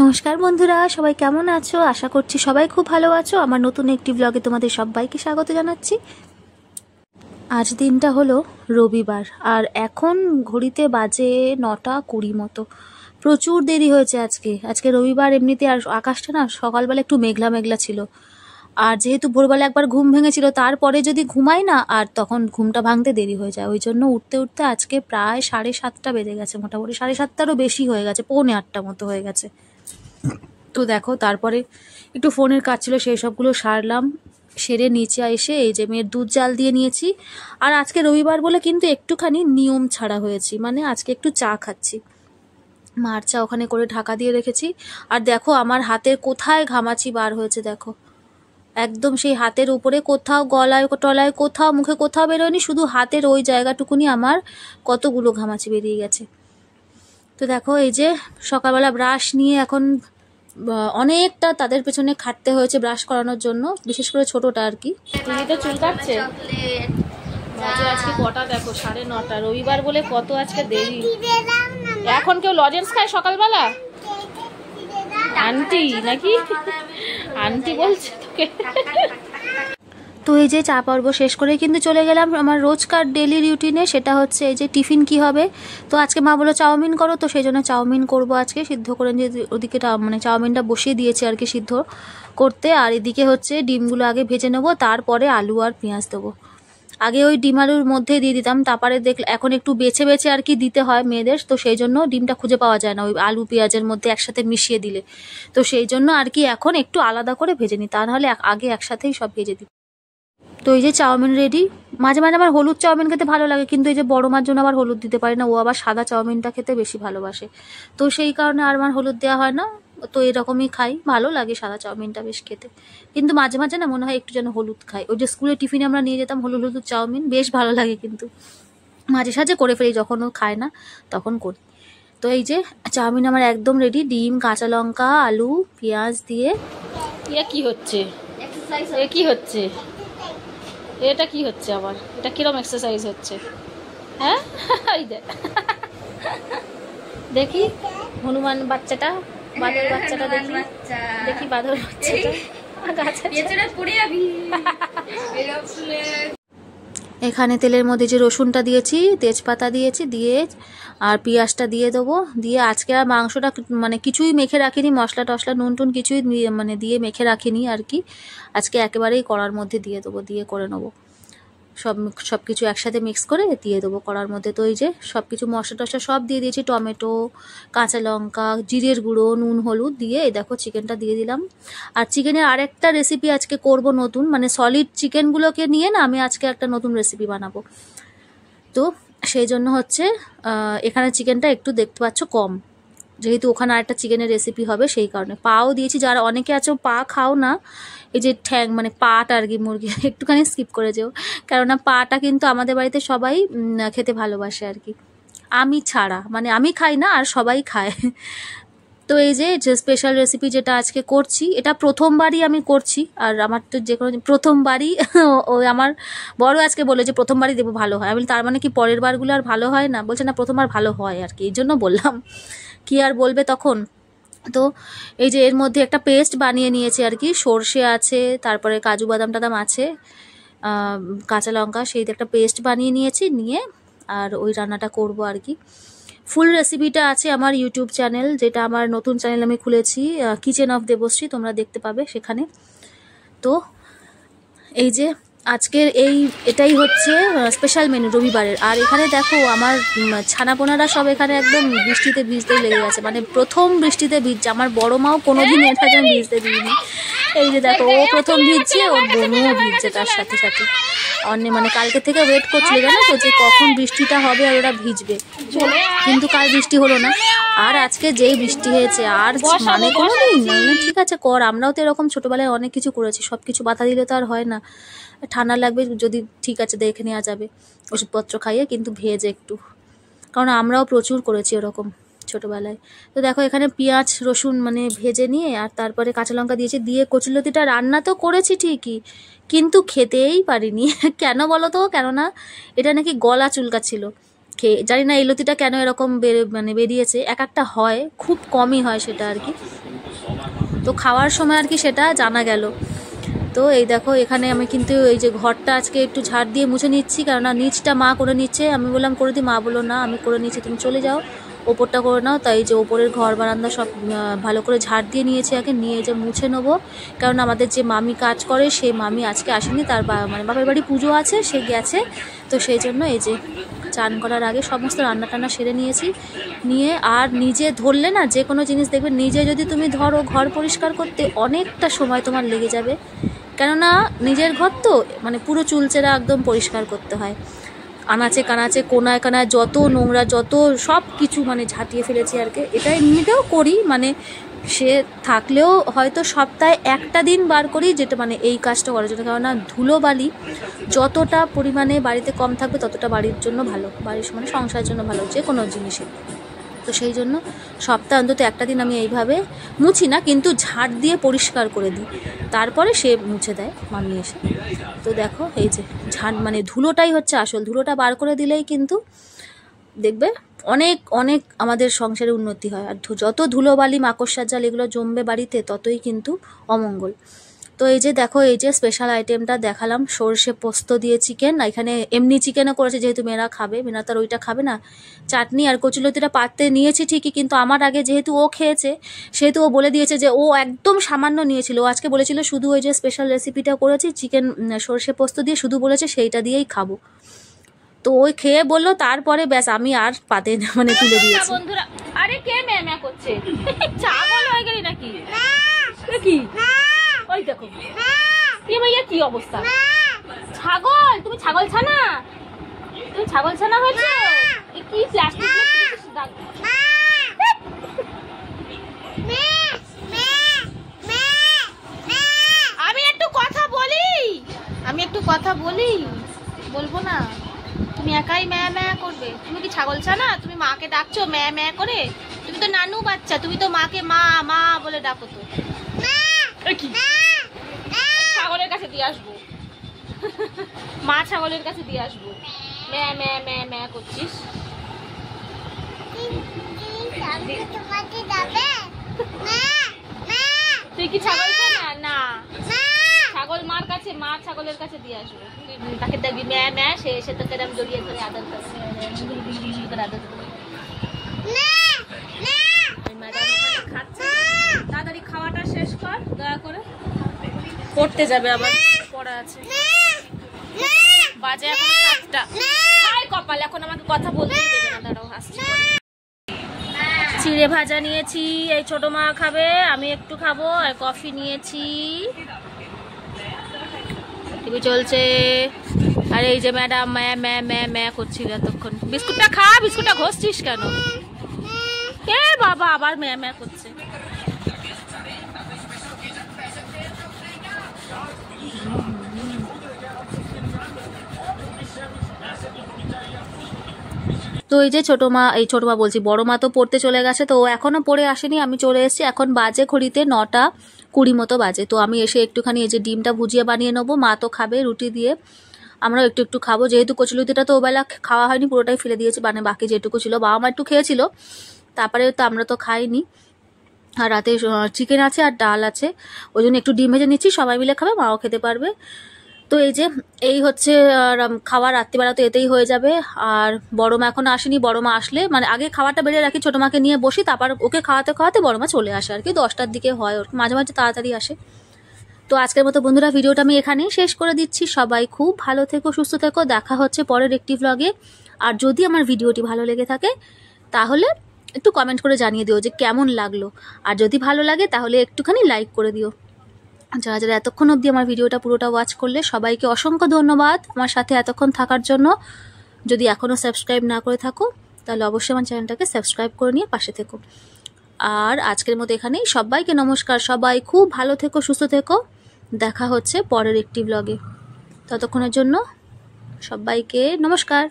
নমস্কার বন্ধুরা, সবাই কেমন আছো? আশা করছি সবাই খুব ভালো আছো। আমার নতুন একটি ব্লগে তোমাদের সবাইকে স্বাগত জানাচ্ছি। আজ দিনটা হলো রবিবার, আর এখন ঘড়িতে বাজে 9:20 মতো। প্রচুর দেরি হয়েছে আজকে রবিবার। এমনিতে আর আকাশটা না সকালবেলা একটু মেঘলা মেঘলা ছিল, আর যেহেতু ভোরবেলা একবার ঘুম ভেঙেছিল, তারপরে যদি ঘুমাই না আর তখন ঘুমটা ভাঙতে দেরি হয়ে যায়। ওই জন্য উঠতে উঠতে আজকে প্রায় 7:30 বেজে গেছে, মোটামুটি 7:30টারও বেশি হয়ে গেছে, 7:45 মতো হয়ে গেছে। তো দেখো, তারপরে একটু ফোনের কাজ ছিল, সেই সবগুলো সারলাম। সেরে নিচে এসে এই যে মেয়ের দুধ জাল দিয়ে নিয়েছি। আর আজকে রবিবার বলে কিন্তু একটুখানি নিয়ম ছাড়া হয়েছি, মানে আজকে একটু চা খাচ্ছি। মার চা ওখানে করে ঢাকা দিয়ে রেখেছি। আর দেখো আমার হাতের কোথায় ঘামাচি বার হয়েছে, দেখো একদম সেই হাতের উপরে, কোথাও গলায় টলায় কোথাও মুখে কোথাও বেরোয়নি, শুধু হাতের ওই জায়গাটুকুনি আমার কতগুলো ঘামাচি বেরিয়ে গেছে। তো দেখো এই যে সকালবেলা ব্রাশ নিয়ে এখন অনেকটা তাদের পেছনে খাটতে হয়েছে ব্রাশ করানোর জন্য, বিশেষ করে ছোটটা আর কি। তুমি তো চুল কাটছে, আজকে কটা দেখো 9:30, রবিবার বলে কত আজকে দেরি। এখন কেউ লজেন্স খায় সকালবেলা? আন্টি নাকি? আন্টি বলছে তোকে। তো এই যে চা পর্ব শেষ করে কিন্তু চলে গেলাম আমার রোজকার ডেলি রুটিনে, সেটা হচ্ছে এই যে টিফিন কি হবে। তো আজকে মা বললো চাউমিন করো, তো সেই জন্য চাউমিন করবো আজকে, সিদ্ধ করে নিয়ে ওদিকে মানে চাউমিনটা বসিয়ে দিয়েছি আর কি সিদ্ধ করতে। আর এদিকে হচ্ছে ডিমগুলো আগে ভেজে নেবো, তারপরে আলু আর পেঁয়াজ দেবো। আগে ওই ডিম আলুর মধ্যে দিয়ে দিতাম, তারপরে এখন একটু বেছে বেছে আর কি দিতে হয় মেয়েদের, তো সেই জন্য ডিমটা খুঁজে পাওয়া যায় না ওই আলু পেঁয়াজের মধ্যে একসাথে মিশিয়ে দিলে। তো সেই জন্য আর কি এখন একটু আলাদা করে ভেজে নিই, তা নাহলে আগে একসাথেই সব ভেজে দিই। তো এই যে চাউমিন রেডি। মাঝে মাঝে আমার হলুদ চাউমিন খেতে ভালো লাগে, কিন্তু এই যে বড় মার জন্য আবার হলুদ দিতে পারি না, ও আবার সাদা চাউমিনটা খেতে বেশি ভালোবাসে, তো সেই কারণে আর আমার হলুদ দেওয়া হয় না। তো এরকমই খাই, ভালো লাগে সাদা চাউমিনটা বেশ খেতে, কিন্তু মাঝে মাঝে না মনে হয় একটু যেন হলুদ খাই। ওই যে স্কুলে টিফিনে আমরা নিয়ে যেতাম হলুদ হলুদ চাউমিন, বেশ ভালো লাগে, কিন্তু মাঝে সাঝে করে ফেলি, যখন ও খায় না তখন করি। তো এই যে চাউমিন আমার একদম রেডি, ডিম কাঁচা লঙ্কা আলু পেঁয়াজ দিয়ে। কি হচ্ছে কি হচ্ছে এটা, কি হচ্ছে আবার এটা, কিরম এক্সারসাইজ হচ্ছে? হ্যাঁ এই দেখ, দেখি হনুমান বাচ্চাটা, বাঁদর বাচ্চাটা, দেখি দেখি বাঁদর বাচ্চাটা। এখানে তেলের মধ্যে যে রসুনটা দিয়েছি, তেজপাতা দিয়েছি, দিয়ে আর পেঁয়াজটা দিয়ে দেবো। দিয়ে আজকে আর মাংসটা মানে কিছুই মেখে রাখিনি, মশলা টশলা নুন টুন কিছুই মানে দিয়ে মেখে রাখিনি আর কি। আজকে একেবারেই কড়ার মধ্যে দিয়ে দেবো, দিয়ে করে নেবো সব কিছু একসাথে মিক্স করে দিয়ে দেবো কড়ার মধ্যে। তো এই যে সব কিছু মশলা টশলা সব দিয়ে দিয়েছি, টমেটো কাঁচা লঙ্কা জিরের গুঁড়ো নুন হলুদ দিয়ে এই দেখো চিকেনটা দিয়ে দিলাম। আর চিকেনের আরেকটা রেসিপি আজকে করব নতুন, মানে সলিড চিকেনগুলোকে নিয়ে না আমি আজকে একটা নতুন রেসিপি বানাবো। তো সেই জন্য হচ্ছে এখানে চিকেনটা একটু দেখতে পাচ্ছ কম, যেহেতু ওখানে আরেকটা চিকেনের রেসিপি হবে সেই কারণে। পাও দিয়েছি, যারা অনেকে আছে পা খাও না, এই যে ঠ্যাং মানে পাটা আর কি মুরগি, একটুখানি স্কিপ করে যেও, কেননা পাটা কিন্তু আমাদের বাড়িতে সবাই খেতে ভালোবাসে আর কি, আমি ছাড়া, মানে আমি খাই না আর সবাই খায়। তো এই যে স্পেশাল রেসিপি যেটা আজকে করছি, এটা প্রথমবারই আমি করছি, আর আমার তো যে কোনো প্রথমবারই ওই আমার বড় আজকে বলে যে প্রথমবারই দেবো ভালো হয়। আমি তার মানে কি পরের বারগুলো আর ভালো হয় না? বলছে না প্রথমবার ভালো হয় আর কি, এই জন্য বললাম, কি আর বলবে তখন। তো এই যে এর মধ্যে একটা পেস্ট বানিয়ে নিয়েছি আর কি, সর্ষে আছে, তারপরে কাজু বাদাম টাদাম আছে, কাঁচা লঙ্কা, সেই একটা পেস্ট বানিয়ে নিয়েছি, নিয়ে আর ওই রান্নাটা করব আর কি। ফুল রেসিপিটা আছে আমার ইউটিউব চ্যানেল, যেটা আমার নতুন চ্যানেল আমি খুলেছি, কিচেন অফ দেবশ্রী, তোমরা দেখতে পাবে সেখানে। তো এই যে আজকের এটাই হচ্ছে স্পেশাল মেনু রবিবারের। আর এখানে দেখো আমার ছানাপোনারা সব এখানে একদম বৃষ্টিতে ভিজতে লেগে গেছে, মানে প্রথম বৃষ্টিতে ভিজছে। আমার বড় মাও কোনোদিন এটা যেন ভিজতে দিইনি। এই যে দেখো ও প্রথম ভিজছে, ওর বোনও ভিজছে তার সাথে সাথে। মানে কালকে থেকে ওয়েট করছিল জানো তো, যে কখন বৃষ্টিটা হবে আর ওরা ভিজবে, কিন্তু কাল বৃষ্টি হলো না। আর আজকে যেই বৃষ্টি হয়েছে, আর মানে কোনো দিন ঠিক আছে কর, আমরাও তো এরকম ছোটবেলায় অনেক কিছু করেছি, সব কিছু বাধা দিলে তো আর হয় না। ঠান্ডা লাগবে যদি ঠিক আছে দেখে নেওয়া যাবে ওষুধপত্র খাইয়ে, কিন্তু ভেজে একটু, কারণ আমরাও প্রচুর করেছি এরকম ছোটবেলায়। তো দেখো এখানে পেঁয়াজ রসুন মানে ভেজে নিয়ে আর তারপরে কাঁচা লঙ্কা দিয়েছি, দিয়ে কচুলতিটা রান্না তো করেছি ঠিকই, কিন্তু খেতেই পারিনি। কেন বলো তো? কেননা এটা নাকি গলা চুলকাচ্ছিল খেয়ে, জানি না এই লতিটা কেন এরকম মানে বেরিয়েছে, এক একটা হয়, খুব কমই হয় সেটা আর কি। তো খাওয়ার সময় আর কি সেটা জানা গেল। তো এই দেখো এখানে আমি কিন্তু এই যে ঘরটা আজকে একটু ঝাড় দিয়ে মুছে নিচ্ছি, কেননা নিচটা মা করে নিচ্ছে। আমি বললাম করে দিই, মা বললো না আমি করে নিচ্ছি, তুমি চলে যাও ওপরটা করে নাও। তাই যে ওপরের ঘর বারান্দা সব ভালো করে ঝাড় দিয়ে নিয়েছি, আগে নিয়ে যে মুছে নেবো। কারণ আমাদের যে মামি কাজ করে সেই মামি আজকে আসেনি, তার মানে বাপের বাড়ি পুজো আছে, সে গেছে। তো সেই জন্য এই যে চান করার আগে সমস্ত রান্না টান্না সেরে নিয়েছি। নিয়ে আর নিজে ধরলে না যে কোনো জিনিস দেখবে, নিজে যদি তুমি ধরো ঘর পরিষ্কার করতে অনেকটা সময় তোমার লেগে যাবে। কেননা নিজের ঘর তো মানে পুরো চুলচেরা একদম পরিষ্কার করতে হয়। আনাচে কানাচে কোনায় কানায় যত নোংরা যত সব কিছু মানে ঝাঁটিয়ে ফেলেছি আর কি। এটা এমনিতেও করি, মানে সে থাকলেও হয়তো সপ্তাহে একটা দিন বার করি যেটা মানে এই কাজটা করার জন্য। কেননা ধুলোবালি যতটা পরিমাণে বাড়িতে কম থাকবে ততটা বাড়ির জন্য ভালো, বাড়ির মানে সংসারের জন্য ভালো, যে কোনো জিনিসে। তো সেই জন্য সপ্তাহে অন্তত একটা দিন আমি এইভাবে মুছি না, কিন্তু ঝাড় দিয়ে পরিষ্কার করে দিই, তারপরে সে মুছে দেয় মামি এসে। তো দেখো এই যে ঝাড় মানে ধুলোটাই হচ্ছে আসল, ধুলোটা বার করে দিলেই কিন্তু দেখবে অনেক অনেক আমাদের সংসারে উন্নতি হয়। আর যত ধুলোবালি মাকড়সার জাল এগুলো জমবে বাড়িতে ততই কিন্তু অমঙ্গল। তো এই যে দেখো এই যে স্পেশাল আইটেমটা দেখালাম, সর্ষে পোস্ত দিয়ে চিকেন। এখানে এমনি চিকেনও করেছে, যেহেতু মেয়েরা খাবে, মেয়েরা তার ওইটা খাবে না। চাটনি আর কচুলতিটা পাততে নিয়েছি ঠিকই, কিন্তু আমার আগে যেহেতু ও খেয়েছে সেহেতু ও বলে দিয়েছে যে ও একদম সামান্য নিয়েছিল। ও আজকে বলেছিল শুধু ওই যে স্পেশাল রেসিপিটা করেছি চিকেন সর্ষে পোস্ত দিয়ে, শুধু বলেছে সেইটা দিয়েই খাবো। তো ওই খেয়ে বললো, তারপরে ব্যাস আমি আর পাতে মানে তুলে দিয়েছি। বন্ধুরা আরে কে ম্যামা করছে, ছাগল হয়ে গেলি নাকি? কি ওই দেখো এ ভাইয়া কি অবস্থা, ছাগল তুমি ছাগল ছানা, তুমি ছাগল ছানা হয়েছে। কি প্লাস্টিক আমি একটু কথা বলি বলবো না? তুমি একাই ম্যা ম্যা করবে? তুমি কি ছাগল ছানা? তুমি মাকে ডাকছো ম্যা ম্যা করে? তুমি তো নানু বাচ্চা, তুমি তো মাকে মা মা বলে ডাকো। তো ছাগলের কাছে দিয়ে আসবো, মা ছাগলের কাছে দিয়ে আসবো। ম্যা ম্যা ম্যা ম্যা করছিস। তুই কি ছাগল ছানা? না, ছাগল মার কাছে, মা ছাগলের কাছে দিয়ে আসবো। তাকে দেখবি ম্যা ম্যা, সে এসে তোকে আমি জড়িয়ে ধরে আদর করছে, আদর করে। ম্যাডাম ওখানে খাচ্ছে, তাড়াতাড়ি খাওয়াটা শেষ কর দয়া করে, পড়তে যাবে আবার, পড়া আছে। বাজে এখন 7টা। হাই কপাল, এখন আমাকে কথা বলতেই দেবে না, দাঁড়াও আসছে। চিড়ে ভাজা নিয়েছি, এই ছোট মা খাবে, আমি একটু খাবো। আর কফি নিয়েছি, টিভি চলছে। আর এই যে ম্যাডাম ম্যা ম্যা ম্যা ম্যা করছিল এতক্ষণ। বিস্কুটটা খা, বিস্কুটটা ঘষছিস কেন? এ বাবা আবার ম্যা ম্যা করছে। তো এই যে ছোট মা বলছি বড় মা তো পড়তে চলে গেছে, তো ও এখনো পড়ে আসেনি, আমি চলে এসেছি। এখন বাজে ঘড়িতে 9:20 মতো বাজে। তো আমি এসে একটুখানি এই যে ডিমটা ভুজিয়ে বানিয়ে নেবো, মা তো খাবে রুটি দিয়ে, আমরাও একটু একটু খাবো। যেহেতু কচুলতিটা তো ওবেলা খাওয়া হয়নি, পুরোটাই ফেলে দিয়েছি, মানে বাকি যেটুকু ছিল বাবা মা একটু খেয়েছিল, তারপরে তো আমরা তো খাইনি। আর রাতে চিকেন আছে আর ডাল আছে, ওই জন্য একটু ডিম ভেজে নিচ্ছি, সবাই মিলে খাবে, মাও খেতে পারবে। তো এই যে এই হচ্ছে খাওয়া, রাত্রিবেলা তো এতেই হয়ে যাবে। আর বড় মা এখনো আসেনি, বড় মা আসলে মানে আগে খাবারটা বেড়ে রাখি, ছোট মাকে নিয়ে বসি, তারপর ওকে খাওয়াতে খাওয়াতে বড় মা চলে আসে আর কি, 10টার দিকে হয়, ওর মাঝে মাঝে তাড়াতাড়ি আসে। তো আজকের মতো বন্ধুরা ভিডিওটা আমি এখানেই শেষ করে দিচ্ছি। সবাই খুব ভালো থেকো, সুস্থ থেকো, দেখা হচ্ছে পরের একটি ভ্লগে। আর যদি আমার ভিডিওটি ভালো লেগে থাকে তাহলে একটু কমেন্ট করে জানিয়ে দিও যে কেমন লাগলো, আর যদি ভালো লাগে তাহলে একটুখানি লাইক করে দিও। যারা যারা এতক্ষণ অবধি আমার ভিডিওটা পুরোটা ওয়াচ করলে সবাইকে অসংখ্য ধন্যবাদ আমার সাথে এতক্ষণ থাকার জন্য। যদি এখনও সাবস্ক্রাইব না করে থাকো তাহলে অবশ্যই আমার চ্যানেলটাকে সাবস্ক্রাইব করে নিয়ে পাশে থেকো। আর আজকের মতো এখানেই, সবাইকে নমস্কার, সবাই খুব ভালো থেকো, সুস্থ থেকো, দেখা হচ্ছে পরের একটি ব্লগে। ততক্ষণের জন্য সবাইকে নমস্কার।